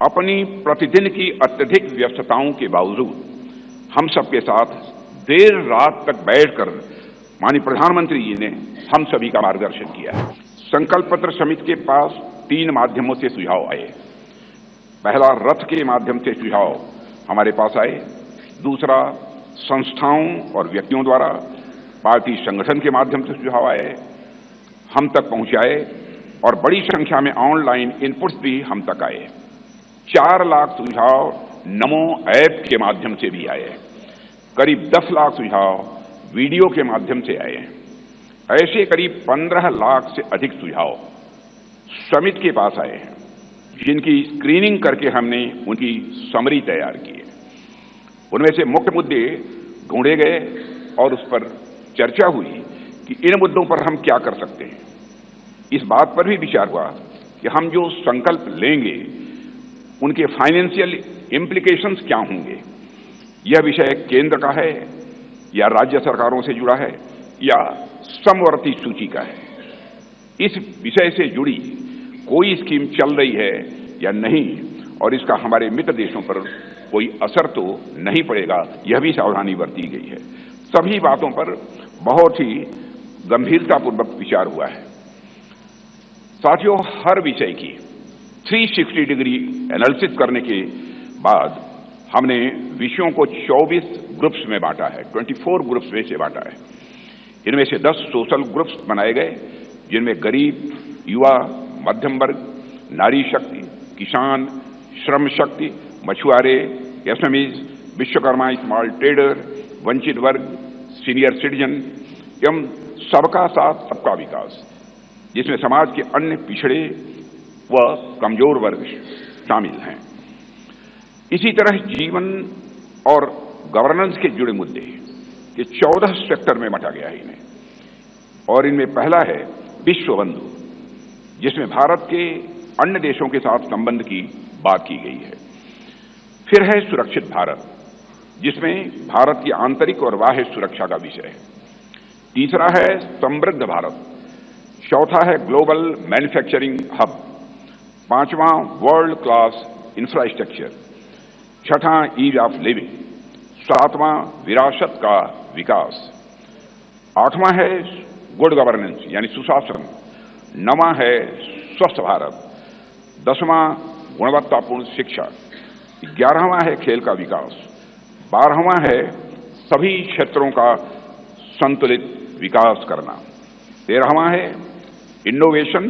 अपनी प्रतिदिन की अत्यधिक व्यस्तताओं के बावजूद हम सबके साथ देर रात तक बैठकर माननीय प्रधानमंत्री जी ने हम सभी का मार्गदर्शन किया है। संकल्प पत्र समिति के पास 3 माध्यमों से सुझाव आए। पहला, रथ के माध्यम से सुझाव हमारे पास आए। दूसरा, संस्थाओं और व्यक्तियों द्वारा पार्टी संगठन के माध्यम से सुझाव आए, हम तक पहुंचाए और बड़ी संख्या में ऑनलाइन इनपुट्स भी हम तक आए। 4 लाख सुझाव नमो ऐप के माध्यम से भी आए। करीब 10 लाख सुझाव वीडियो के माध्यम से आए। ऐसे करीब 15 लाख से अधिक सुझाव समिति के पास आए हैं, जिनकी स्क्रीनिंग करके हमने उनकी समरी तैयार की है। उनमें से मुख्य मुद्दे ढूंढे गए और उस पर चर्चा हुई कि इन मुद्दों पर हम क्या कर सकते हैं। इस बात पर भी विचार हुआ कि हम जो संकल्प लेंगे उनके फाइनेंशियल इम्प्लीकेशंस क्या होंगे। यह विषय केंद्र का है या राज्य सरकारों से जुड़ा है या समवर्ती सूची का है। इस विषय से जुड़ी कोई स्कीम चल रही है या नहीं और इसका हमारे मित्र देशों पर कोई असर तो नहीं पड़ेगा, यह भी सावधानी बरती गई है। सभी बातों पर बहुत ही गंभीरतापूर्वक विचार हुआ है। साथियों, हर विषय की 360 डिग्री एनालिसिस करने के बाद हमने विषयों को 24 ग्रुप्स में बांटा है, 24 ग्रुप्स में से बांटा है। इनमें से 10 सोशल ग्रुप्स बनाए गए, जिनमें गरीब, युवा, मध्यम वर्ग, नारी शक्ति, किसान, श्रम शक्ति, मछुआरे, एसएमईज, विश्वकर्मा, स्मॉल ट्रेडर, वंचित वर्ग, सीनियर सिटीजन एवं सबका साथ सबका विकास, जिसमें समाज के अन्य पिछड़े व कमजोर वर्ग शामिल हैं। इसी तरह जीवन और गवर्नेंस के जुड़े मुद्दे ये 14 सेक्टर में बांटा गया है इन्हें। और इनमें पहला है विश्व बंधु, जिसमें भारत के अन्य देशों के साथ संबंध की बात की गई है। फिर है सुरक्षित भारत, जिसमें भारत की आंतरिक और बाह्य सुरक्षा का विषय है। तीसरा है समृद्ध भारत। चौथा है ग्लोबल मैन्युफैक्चरिंग हब। 5वां वर्ल्ड क्लास इंफ्रास्ट्रक्चर। 6ठा ईज ऑफ लिविंग। 7वां विरासत का विकास। 8वां है गुड गवर्नेंस यानी सुशासन। 9वां है स्वस्थ भारत। 10वां गुणवत्तापूर्ण शिक्षा। 11वां है खेल का विकास। 12वां है सभी क्षेत्रों का संतुलित विकास करना। 13वां है इनोवेशन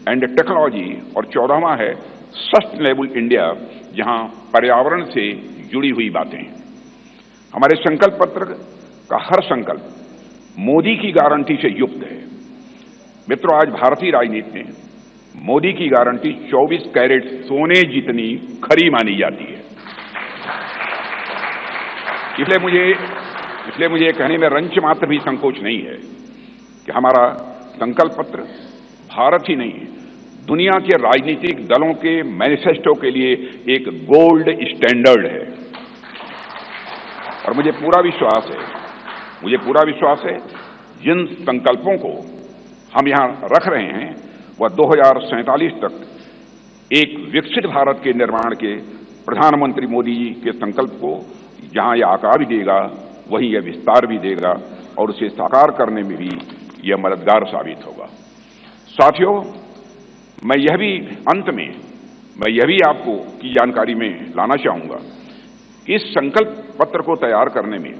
एंड टेक्नोलॉजी और 14वां है सस्टेनेबल इंडिया, जहां पर्यावरण से जुड़ी हुई बातें हैं। हमारे संकल्प पत्र का हर संकल्प मोदी की गारंटी से युक्त है। मित्रों, आज भारतीय राजनीति में मोदी की गारंटी 24 कैरेट सोने जितनी खरी मानी जाती है। इसलिए मुझे कहने में रंच मात्र भी संकोच नहीं है कि हमारा संकल्प पत्र भारत ही नहीं, दुनिया के राजनीतिक दलों के मैनिफेस्टो के लिए एक गोल्ड स्टैंडर्ड है। और मुझे पूरा विश्वास है जिन संकल्पों को हम यहां रख रहे हैं वह 2047 तक एक विकसित भारत के निर्माण के प्रधानमंत्री मोदी जी के संकल्प को जहां यह आकार भी देगा, वहीं यह विस्तार भी देगा और उसे साकार करने में भी यह मददगार साबित होगा। साथियों, मैं यह भी आपको की जानकारी में लाना चाहूंगा कि इस संकल्प पत्र को तैयार करने में